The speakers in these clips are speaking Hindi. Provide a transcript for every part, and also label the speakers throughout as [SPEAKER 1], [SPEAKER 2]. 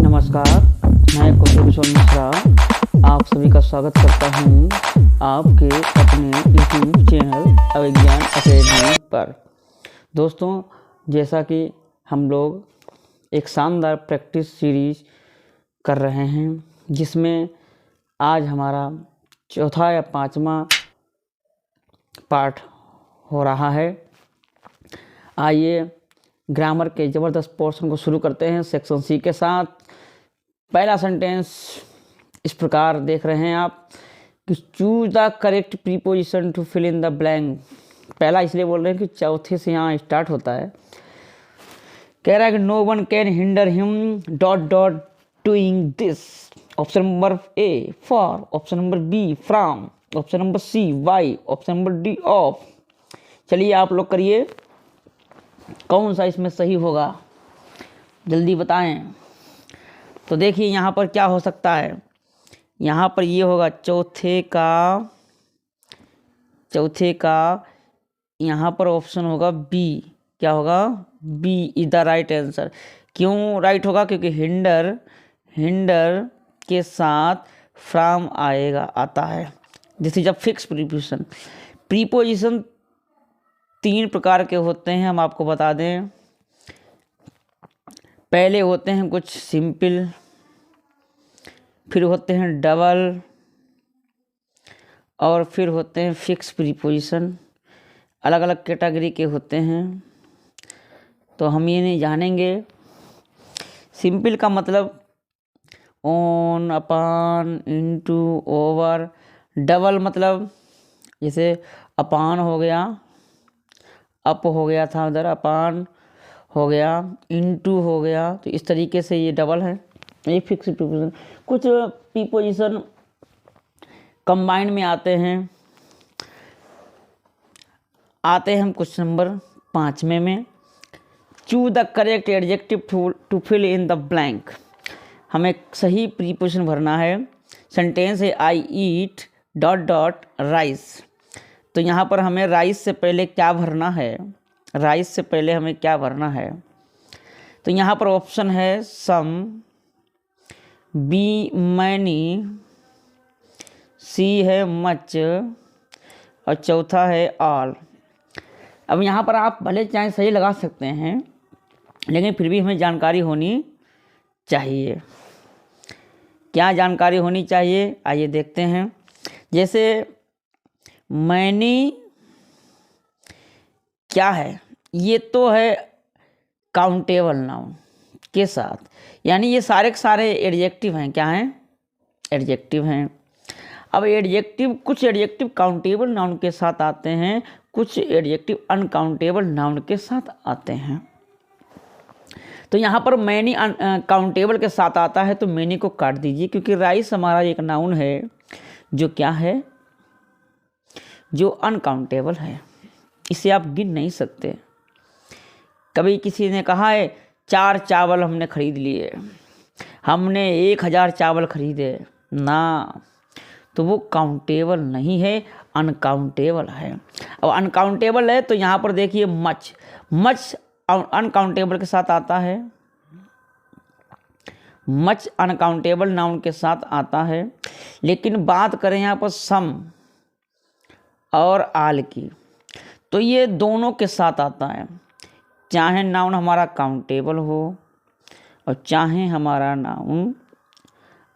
[SPEAKER 1] नमस्कार, मैं कौशल किशोर मिश्रा आप सभी का स्वागत करता हूँ आपके अपने यूट्यूब चैनल अभिज्ञान अकेडमी पर। दोस्तों, जैसा कि हम लोग एक शानदार प्रैक्टिस सीरीज कर रहे हैं जिसमें आज हमारा चौथा या पांचवा पार्ट हो रहा है। आइए ग्रामर के ज़बरदस्त पोर्शन को शुरू करते हैं सेक्शन सी के साथ। पहला सेंटेंस इस प्रकार देख रहे हैं आप कि choose the correct preposition to fill in the blank. पहला इसलिए बोल रहे हैं कि चौथे से यहाँ स्टार्ट होता है। कह रहा है कि no one can hinder him dot dot doing this. Option number A for, option number B from, option number C by, option number D of. चलिए आप लोग करिए, कौन सा इसमें सही होगा जल्दी बताएं। तो देखिए यहाँ पर क्या हो सकता है। यहाँ पर ये होगा चौथे का यहाँ पर ऑप्शन होगा बी। क्या होगा? B is the right answer. क्यों राइट होगा? क्योंकि हिंडर के साथ फ्रॉम आता है। This is a fix preposition. Preposition तीन प्रकार के होते हैं, हम आपको बता दें। पहले होते हैं कुछ सिंपल, फिर होते हैं डबल, और फिर होते हैं फिक्स प्रीपोजिशन। अलग अलग कैटेगरी के होते हैं, तो हम ये नहीं जानेंगे। सिंपल का मतलब on, upon, into, over. Double मतलब जैसे अपॉन हो गया, अप हो गया था उधर, अपॉन हो गया, इनटू हो गया। तो इस तरीके से ये डबल है, ये फिक्स प्रीपोजिशन। कुछ प्रीपोजिशन कंबाइंड में आते हैं हम क्वेश्चन नंबर 5वें में। Choose the correct adjective to fill in the blank. हमें सही प्रीपोजिशन भरना है। सेंटेंस है I eat dot dot rice. तो यहाँ पर हमें राइस से पहले क्या भरना है? राइस से पहले हमें क्या भरना है? तो यहाँ पर ऑप्शन है सम, बी मैनी, सी है मच, और चौथा है ऑल। अब यहाँ पर आप भले चाहे सही लगा सकते हैं, लेकिन फिर भी हमें जानकारी होनी चाहिए। क्या जानकारी होनी चाहिए? आइए देखते हैं। जैसे मैनी क्या है? ये तो है काउंटेबल नाउन के साथ, यानी ये सारे के सारे एडजेक्टिव हैं। क्या हैं? एडजेक्टिव हैं। अब एडजेक्टिव, कुछ एडजेक्टिव काउंटेबल नाउन के साथ आते हैं, कुछ एडजेक्टिव अनकाउंटेबल नाउन के साथ आते हैं। तो यहाँ पर मैनी काउंटेबल के साथ आता है, तो मैनी को काट दीजिए, क्योंकि राइस हमारा एक नाउन है जो क्या है, जो अनकाउंटेबल है। इसे आप गिन नहीं सकते। कभी किसी ने कहा है 4 चावल हमने खरीद लिए, हमने 1000 चावल खरीदे ना, तो वो काउंटेबल नहीं है, अनकाउंटेबल है। अब अनकाउंटेबल है तो यहाँ पर देखिए मच अनकाउंटेबल के साथ आता है। मच अनकाउंटेबल नाउन के साथ आता है। लेकिन बात करें यहाँ पर सम और आल की, तो ये दोनों के साथ आता है। चाहे नाउन हमारा काउंटेबल हो और चाहे हमारा नाउन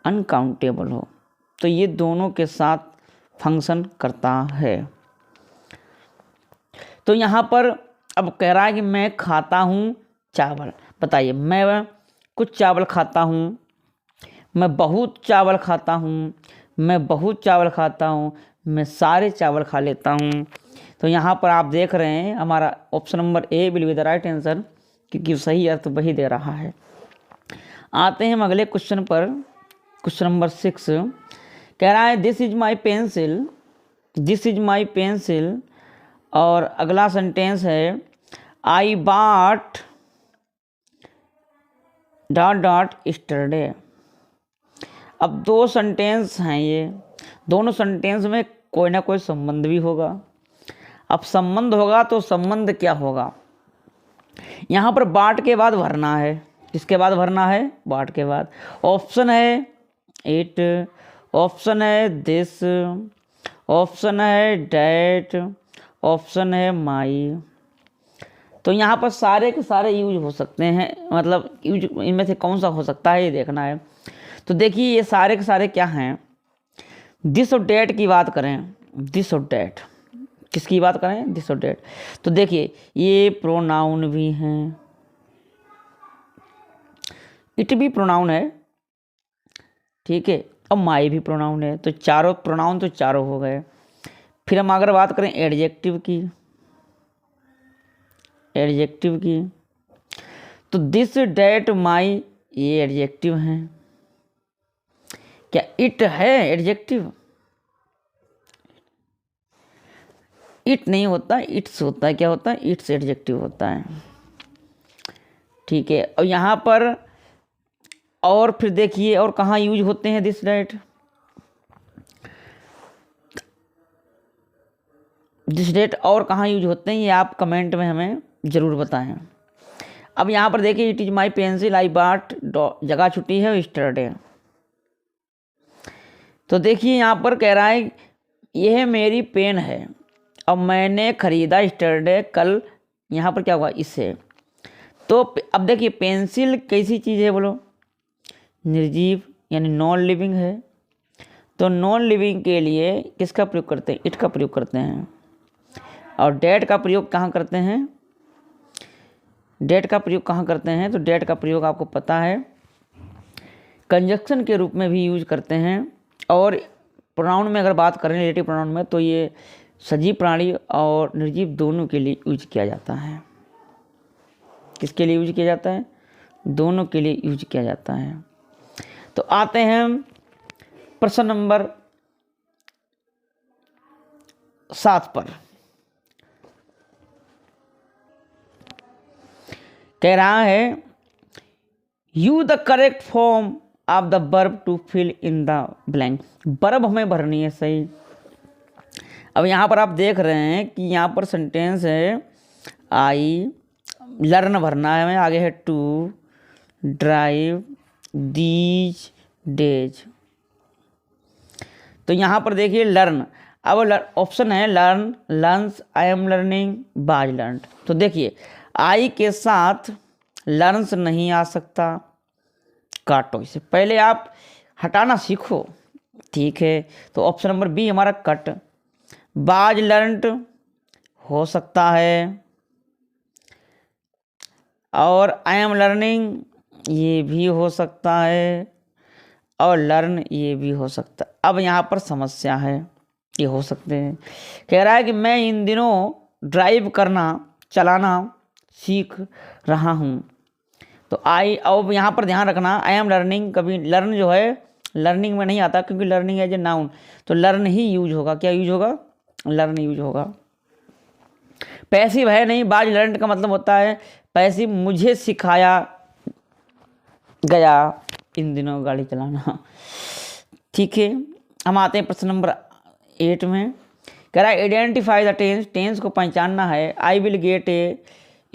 [SPEAKER 1] अनकाउंटेबल हो, तो ये दोनों के साथ फंक्शन करता है। तो यहाँ पर अब कह रहा है कि मैं खाता हूँ चावल। बताइए, मैं कुछ चावल खाता हूँ, मैं बहुत चावल खाता हूँ, मैं बहुत चावल खाता हूँ, मैं सारे चावल खा लेता हूँ। तो यहाँ पर आप देख रहे हैं हमारा option number A will be the right answer, क्योंकि सही अर्थ वही दे रहा है। आते हैं हम अगले क्वेश्चन पर। क्वेश्चन नंबर 6 कह रहा है this is my pencil, this is my pencil. और अगला सेंटेंस है I bought dot dot yesterday. अब दो सेंटेंस हैं, ये दोनों सेंटेंस में कोई ना कोई संबंध भी होगा। अब संबंध होगा तो संबंध क्या होगा? यहाँ पर बाट के बाद भरना है। किसके बाद भरना है, वाट के बाद। ऑप्शन है इट, ऑप्शन है दिस, ऑप्शन है डैट, ऑप्शन है माई। तो यहाँ पर सारे के सारे यूज हो सकते हैं, मतलब यूज इनमें से कौन सा हो सकता है ये देखना है। तो देखिए ये सारे के सारे क्या हैं, दिस और डैट की बात करें, दिस और डैट, किसकी बात करें, दिस और डैट, तो देखिए ये प्रोनाउन भी हैं, इट भी प्रोनाउन है, ठीक है, और माई भी प्रोनाउन है। तो चारों प्रोनाउन तो चारों हो गए। फिर हम अगर बात करें एडजेक्टिव की, एडजेक्टिव की, तो दिस डैट माई ये एडजेक्टिव हैं। क्या इट है एडजेक्टिव? इट नहीं होता, इट्स होता है। क्या होता है? इट्स एडजेक्टिव होता है, ठीक है। और यहाँ पर और फिर देखिए और कहाँ यूज होते हैं दिस डैट, दिस डेट और कहाँ यूज होते हैं ये आप कमेंट में हमें ज़रूर बताएं। अब यहाँ पर देखिए इट इज़ माई पेंसिल आई बाट, जगह छुट्टी है यस्टरडे। तो देखिए यहाँ पर कह रहा है यह मेरी पेन है और मैंने ख़रीदा यस्टरडे, कल। यहाँ पर क्या हुआ इससे, तो अब देखिए पेंसिल कैसी चीज़ है बोलो, निर्जीव यानी नॉन लिविंग है। तो नॉन लिविंग के लिए किसका प्रयोग करते हैं, इट का प्रयोग करते हैं। और डेट का प्रयोग कहाँ करते हैं, डेट का प्रयोग कहाँ करते हैं, तो डेट का प्रयोग आपको पता है कंजक्शन के रूप में भी यूज करते हैं। और प्रोनाउन में अगर बात करें रिलेटिव प्रोनाउन में, तो ये सजीव प्राणी और निर्जीव दोनों के लिए यूज किया जाता है। किसके लिए यूज किया जाता है, दोनों के लिए यूज किया जाता है। तो आते हैं प्रश्न नंबर 7 पर। कह रहा है you the correct form of the verb to fill in the blank. Verb हमें भरनी है सही। अब यहाँ पर आप देख रहे हैं कि यहाँ पर सेंटेंस है आई लर्न भरना है हमें, आगे है टू ड्राइव दीज डेज। तो यहाँ पर देखिए लर्न, अब ऑप्शन है learn, learns, I am learning, बाज लर्न। तो देखिए आई के साथ लर्न्स नहीं आ सकता, काटो इसे, पहले आप हटाना सीखो, ठीक है। तो ऑप्शन नंबर बी हमारा कट। बाज लर्नड हो सकता है, और आई एम लर्निंग ये भी हो सकता है, और लर्न ये भी हो सकता है। अब यहाँ पर समस्या है, ये हो सकते हैं। कह रहा है कि मैं इन दिनों ड्राइव करना, चलाना सीख रहा हूँ। तो आई, अब यहाँ पर ध्यान रखना आई एम लर्निंग, कभी लर्न जो है लर्निंग में नहीं आता, क्योंकि लर्निंग एज ए नाउन, तो लर्न ही यूज होगा। क्या यूज होगा, लर्न यूज होगा। पैसिव है नहीं, बाज लर्न का मतलब होता है पैसिव, मुझे सिखाया गया इन दिनों गाड़ी चलाना, ठीक है। हम आते हैं प्रश्न नंबर 8 में। कह रहा है आइडेंटिफाई द टेंस, टेंस को पहचानना है। I will get A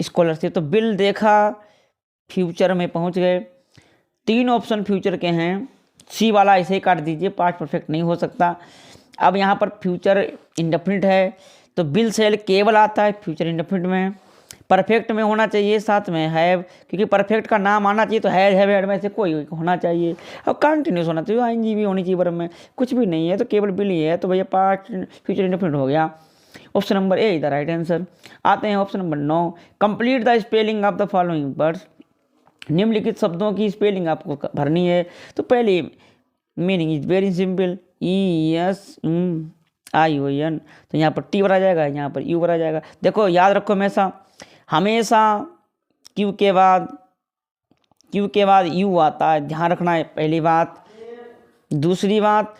[SPEAKER 1] scholarship, तो बिल देखा, फ्यूचर में पहुंच गए। 3 ऑप्शन फ्यूचर के हैं, सी वाला ऐसे ही काट दीजिए, पास्ट परफेक्ट नहीं हो सकता। अब यहाँ पर फ्यूचर इंडेफिनिट है, तो विल सेल केवल आता है फ्यूचर इंडेफिनिट में। परफेक्ट में होना चाहिए साथ में हैव, क्योंकि परफेक्ट का नाम आना चाहिए, तो हैव हैड में से कोई होना चाहिए। और कंटिन्यूस होना चाहिए, आईएनजी भी होनी चाहिए वर्ब में, कुछ भी नहीं है तो केवल विल ही है, तो भैया पास्ट फ्यूचर इंडेफिनिट हो गया। Option number A is the right answer. आते हैं option number 9, complete the spelling of the following words. निम्नलिखित शब्दों की स्पेलिंग आपको भरनी है। तो पहले meaning is very simple, E S I O N, तो यहाँ पर टी भरा जाएगा, यहाँ पर यू भरा जाएगा। देखो याद रखो हमेशा हमेशा क्यू के बाद यू आता है, ध्यान रखना है पहली बात। दूसरी बात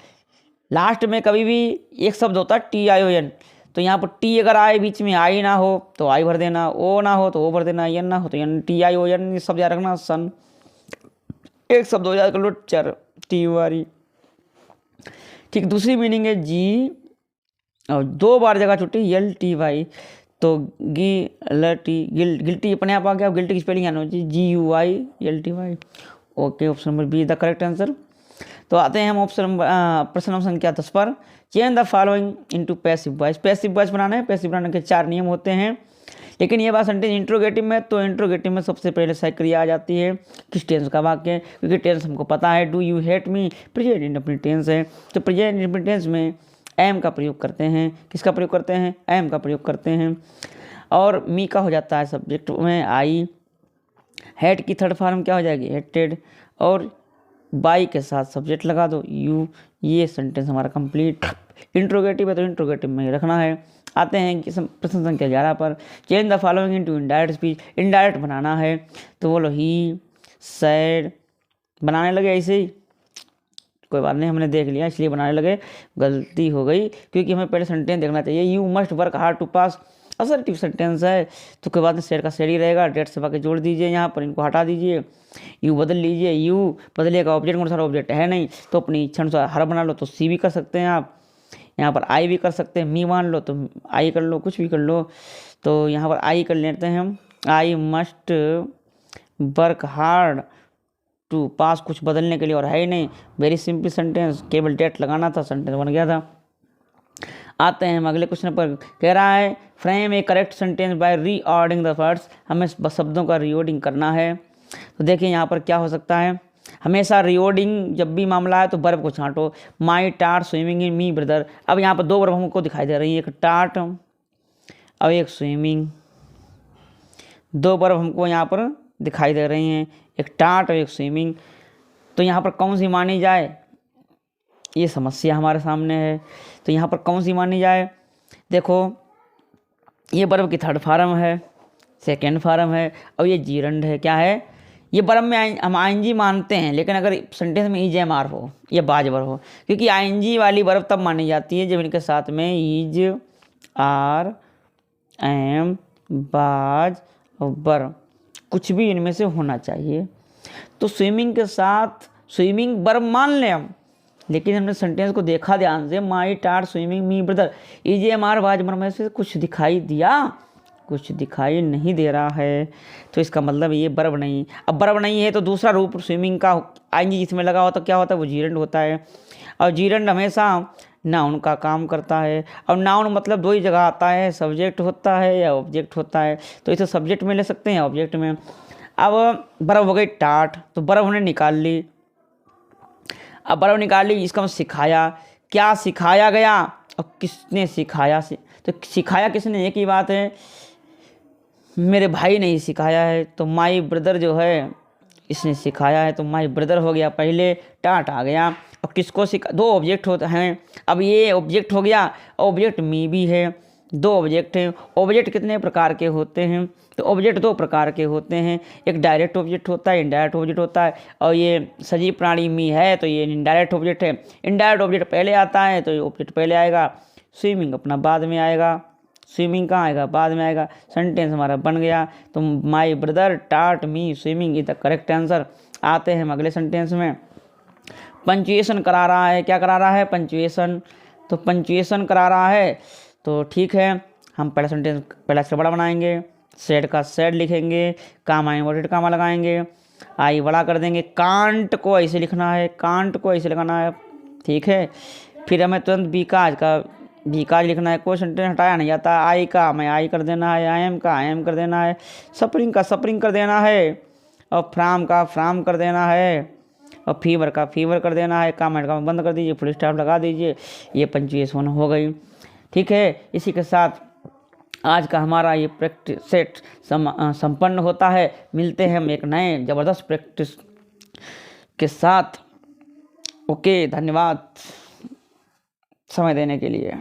[SPEAKER 1] लास्ट में कभी भी एक शब्द होता है टी आई ओ एन, तो यहाँ पर टी अगर आए बीच में आई ना हो तो आई भर देना, ओ ना हो तो ओ भर देना, एन ना हो तो N, T I O N शब्द याद रखना। सन एक शब्द हो याद कर लो, चर टी वारी, ठीक। दूसरी मीनिंग है जी, और 2 बार जगह छुट्टी एल टी वाई, तो गिल्टी अपने आप आ गया। गिल्टी की स्पेलिंग आना चाहिए GUILTY। Okay, option number B is the correct answer. तो आते हैं हम प्रश्न नंबर संख्या 10 पर। Change the following into passive voice. Passive voice बनाना है। पैसिव बनाने के 4 नियम होते हैं, लेकिन ये बात सेंटेंस इंट्रोगेटिव में, तो इंट्रोगेटिव में सबसे पहले सही क्रिया आ जाती है किस टेंस का वाक्य, क्योंकि टेंस हमको पता है। Do you hate me present indefinite tense है, तो प्रेजेंट इंडेफिनिट टेंस में एम का प्रयोग करते हैं। किसका प्रयोग करते हैं? एम का प्रयोग करते हैं। और मी का हो जाता है सब्जेक्ट में आई। हेट की थर्ड फॉर्म क्या हो जाएगी? हेटेड। और बाई के साथ सब्जेक्ट लगा दो यू। ये सेंटेंस हमारा कंप्लीट। इंट्रोगेटिव है तो इंट्रोगेटिव में ही रखना है। आते हैं कि प्रश्न संख्या 11 पर। Change the following into indirect speech. Indirect बनाना है, तो बोलो ही सैड। बनाने लगे ऐसे ही, कोई बात नहीं, हमने देख लिया इसलिए बनाने लगे, गलती हो गई, क्योंकि हमें पहले सेंटेंस देखना चाहिए। You must work hard to pass, assertive sentence है, तो कोई बात नहीं, शेर का शेर ही रहेगा। डेट से बाकी जोड़ दीजिए, यहाँ पर इनको हटा दीजिए, यू बदल लीजिए। यू बदलेगा, ऑब्जेक्ट कौन सा ऑब्जेक्ट है नहीं, तो अपनी इच्छा अनुसार हर बना लो, तो सी भी कर सकते हैं आप। यहाँ पर आई भी कर सकते हैं, मी मान लो तो आई कर लो, कुछ भी कर लो। तो यहाँ पर आई कर लेते हैं हम। I must work hard to pass, कुछ बदलने के लिए और है ही नहीं, वेरी सिंपल सेंटेंस, केवल डेट लगाना था, सेंटेंस बन गया था। आते हैं हम अगले क्वेश्चन पर। कह रहा है frame a correct sentence by reordering the words. हमें शब्दों का रीऑर्डिंग करना है। तो देखिए यहाँ पर क्या हो सकता है। हमेशा रीऑर्डिंग जब भी मामला है तो वर्ब को छांटो। माई टार्ट स्विमिंग इन मी ब्रदर। अब यहाँ पर 2 वर्ब हमको दिखाई दे रही है, एक टार्ट और एक स्विमिंग। 2 वर्ब हमको यहाँ पर दिखाई दे रही हैं, एक टार्ट और एक स्विमिंग। तो यहाँ पर कौन सी मानी जाए, ये समस्या हमारे सामने है। तो यहाँ पर कौन सी मानी जाए? देखो, ये वर्ब की थर्ड फॉर्म है, सेकेंड फॉर्म है, और ये जीरंड है। क्या है? ये वर्ब में हम आईएनजी मानते हैं, लेकिन अगर सेंटेंस में EJMR हो या बाज वर्ब हो, क्योंकि आईएनजी वाली वर्ब तब मानी जाती है जब इनके साथ में इज, आर, एम, बाज और वर्ब कुछ भी इनमें से होना चाहिए। तो स्विमिंग के साथ स्विमिंग वर्ब मान लें हम, लेकिन हमने सेंटेंस को देखा ध्यान से, माई टार्ट स्विमिंग मी ब्रदर, EJMR बाज वर्ब में से कुछ दिखाई दिया? कुछ दिखाई नहीं दे रहा है। तो इसका मतलब ये वर्ब नहीं। अब वर्ब नहीं है तो दूसरा रूप स्विमिंग का आईएनजी जिसमें लगा होता क्या होता है? वो जीरंड होता है। और जीरंड हमेशा नाउन का काम करता है, और नाउन मतलब 2 ही जगह आता है, सब्जेक्ट होता है या ऑब्जेक्ट होता है। तो इसे सब्जेक्ट में ले सकते हैं, ऑब्जेक्ट में। अब वर्ब हो गई टार्ट, तो वर्ब हमने निकाल ली। अब वर्ब निकाल ली, इसका मतलब सिखाया। क्या सिखाया गया और किसने सिखाया? तो सिखाया किसने, एक ही बात है, मेरे भाई ने ही सिखाया है। तो माई ब्रदर जो है इसने सिखाया है, तो माई ब्रदर हो गया पहले, टाट आ गया। और किसको सिखा? 2 ऑब्जेक्ट होते हैं। अब ये ऑब्जेक्ट हो गया, ऑब्जेक्ट मी भी है, 2 ऑब्जेक्ट हैं। ऑब्जेक्ट कितने प्रकार के होते हैं? तो ऑब्जेक्ट 2 प्रकार के होते हैं, एक डायरेक्ट ऑब्जेक्ट होता है, इनडायरेक्ट ऑब्जेक्ट होता है। और ये सजीव प्राणी मी है, तो ये इनडायरेक्ट ऑब्जेक्ट है। इनडायरेक्ट ऑब्जेक्ट पहले आता है, तो ये ऑब्जेक्ट पहले आएगा। स्विमिंग अपना बाद में आएगा। स्विमिंग कहाँ आएगा? बाद में आएगा। सेंटेंस हमारा बन गया। तो my brother taught me swimming is the correct answer. आते हैं हम अगले सेंटेंस में। पंचुएशन करा रहा है। क्या करा रहा है? पंचुएशन। तो पंचुएशन करा रहा है, तो ठीक है, हम पहला सेंटेंस पहला अक्षर बड़ा बनाएंगे, सेड का सेड लिखेंगे, कामा इन्वर्टेड कामा लगाएंगे, आई बड़ा कर देंगे। कांट को ऐसे लिखना है, कांट को ऐसे लगाना है, ठीक है। फिर हमें तुरंत बीकाज लिखना है, कोई सेंटेंस हटाया नहीं जाता। आई का हमें आई कर देना है, आई एम का आई एम कर देना है, सफरिंग का सफरिंग कर देना है, और फ्राम का फ्राम कर देना है, और फीवर का फीवर कर देना है। कामेंट का बंद कर दीजिए, फुल स्टॉप लगा दीजिए। ये पंचुएशन हो गई, ठीक है। इसी के साथ आज का हमारा ये प्रैक्टिस सेट संपन्न होता है। मिलते हैं हम एक नए ज़बरदस्त प्रैक्टिस के साथ। ओके, धन्यवाद समय देने के लिए।